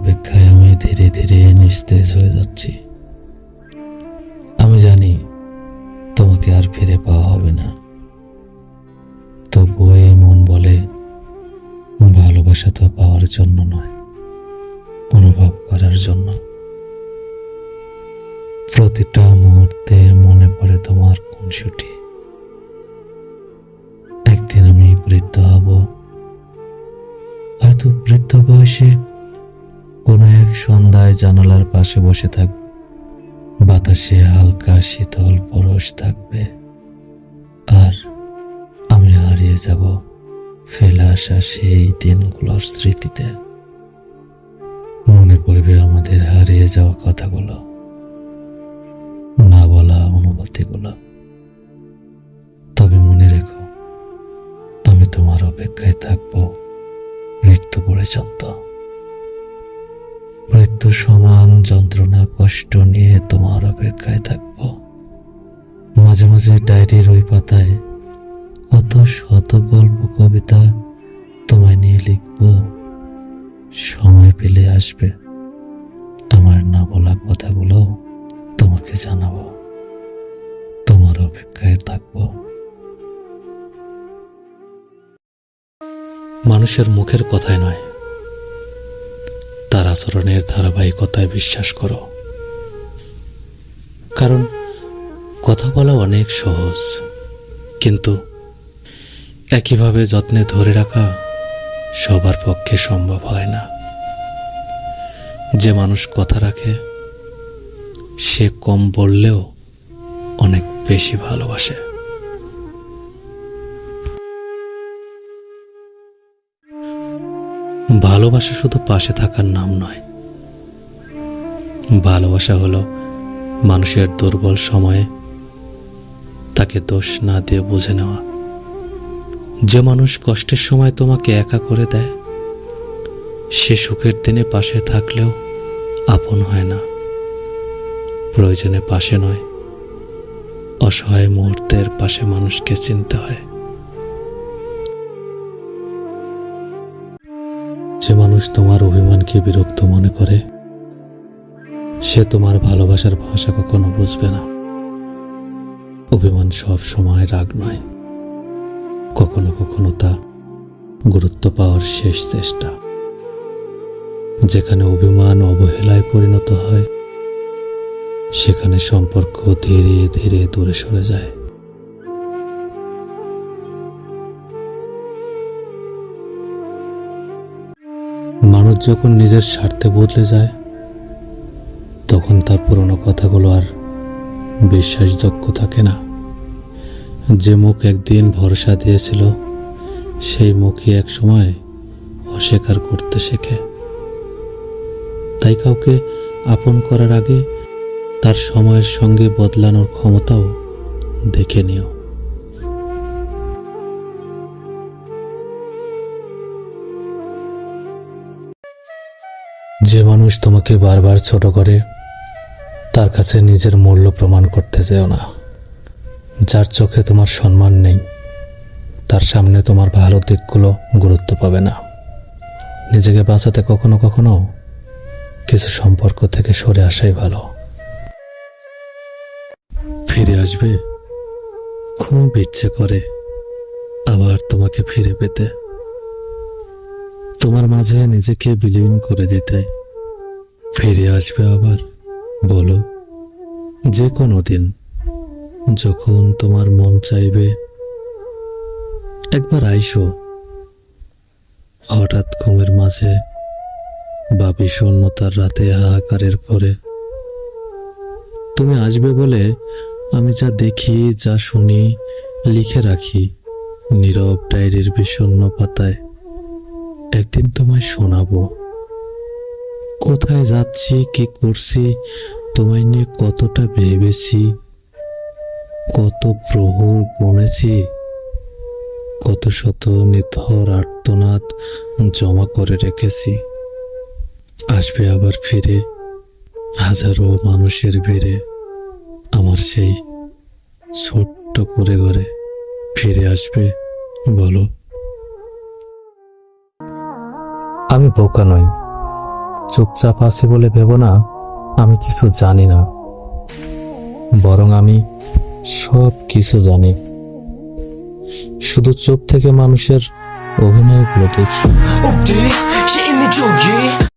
অপেক্ষায় আমি ধীরে ধীরে নিস্তেজ হয়ে যাচ্ছি। আমি জানি তোমাকে আর ফিরে পাওয়া হবে না, তবুও এই মন বলে ভালোবাসা তো পাওয়ার জন্য নয়, অনুভব করার জন্য। প্রতিটা মুহূর্তে মনে পড়ে তোমার খুনসুটি। একদিন আমি বৃদ্ধ হব, হয়তো বৃদ্ধ বয়সে কোনো এক সন্ধ্যায় জানালার পাশে বসে থাকব, বাতাসে হালকা শীতল পরশ থাকবে, আর আমি হারিয়ে যাব ফেলে আসা সেই দিনগুলোর স্মৃতিতে। মনে পড়বে আমাদের হারিয়ে যাওয়া কথাগুলো, না বলা অনুভূতিগুলো। তবে মনে রেখো, আমি তোমার অপেক্ষায় থাকবো মৃত্যু পর্যন্ত। মৃত্যু সমান যন্ত্রণা কষ্ট নিয়ে তোমার অপেক্ষায় থাকব। মাঝে মাঝে ডায়েরির ওই পাতায় কত শত গল্প কবিতা তোমায় নিয়ে লিখব। সময় পেলে আসবে, আমার না বলা কথাগুলো তোমাকে জানাবো। তোমার অপেক্ষায় থাকব। মানুষের মুখের কথায় নয়, তার আচরণের ধারাবাহিকতায় বিশ্বাস করো। কারণ কথা বলা অনেক সহজ, কিন্তু একইভাবে যত্নে ধরে রাখা সবার পক্ষে সম্ভব হয় না। যে মানুষ কথা রাখে সে কম বললেও অনেক বেশি ভালোবাসে। ভালোবাসা শুধু পাশে থাকার নাম নয়, ভালোবাসা হলো মানুষের দুর্বল সময়ে তাকে দোষ না দিয়ে বুঝে নেওয়া। যে মানুষ কষ্টের সময় তোমাকে একা করে দেয়, সে সুখের দিনে পাশে থাকলেও আপন হয় না। প্রয়োজনে পাশে নয়, অসহায় মুহূর্তের পাশে মানুষকে চিনতে হয়। যে মানুষ তোমার অভিমানকে বিরক্ত মনে করে, সে তোমার ভালোবাসার ভাষা কখনো বুঝবে না। অভিমান সব সময় রাগ নয়, কখনো কখনো তা গুরুত্ব পাওয়ার শেষ চেষ্টা। যেখানে অভিমান অবহেলায় পরিণত হয়, সেখানে সম্পর্ক ধীরে ধীরে দূরে সরে যায়। মানুষ যখন নিজের স্বার্থে বদলে যায়, তখন তার পুরনো কথাগুলো আর বিশ্বাসযোগ্য থাকে না। যে মুখ একদিন ভরসা দিয়েছিল, সেই মুখই এক সময় অস্বীকার করতে শেখে। তাই কাউকে আপন করার আগে তার সময়ের সঙ্গে বদলানোর ক্ষমতাও দেখে নিও। যে মানুষ তোমাকে বারবার ছোট করে, তার কাছে নিজের মূল্য প্রমাণ করতে যেও না। যার চোখে তোমার সম্মান নেই, তার সামনে তোমার ভালো দিকগুলো গুরুত্ব পাবে না। নিজেকে বাঁচাতে কখনো কখনো কিছু সম্পর্ক থেকে সরে আসাই ভালো। ফিরে আসবে, খুব ইচ্ছে করে আবার তোমাকে ফিরে পেতে, তোমার মাঝে নিজেকে বিলীন করে দিতে। ফিরে আসবে আবার, বলো, যে কোনো দিন যখন তোমার মন চাইবে। একবার আইসো, হঠাৎ ঘুমের মাঝে বা বিষণ্ণতার রাতে হাহাকারের পরে। তুমি আসবে বলে আমি যা দেখি, যা শুনি লিখে রাখি নীরব ডায়েরির বিষণ্ণ পাতায়। একদিন তোমায় শোনাবো, কোথায় যাচ্ছি, কি করছি, তোমায় নিয়ে কতটা ভেবেছি, কত প্রহর গুনেছি, কত শত নিথর আর্তনাদ জমা করে রেখেছি। আসবে আবার ফিরে, হাজারো মানুষের ভিড়ে, আমার সেই ছোট্ট করে ঘরে। ফিরে আসবে, বলো। আমি বোকা নই, চুপচাপ আছি বলে ভেবো না আমি কিছু জানি না, বরং আমি সব কিছু জানি। শুধু চুপ থেকে মানুষের অভিনয়গুলো দেখি। 어때? 시인의 조기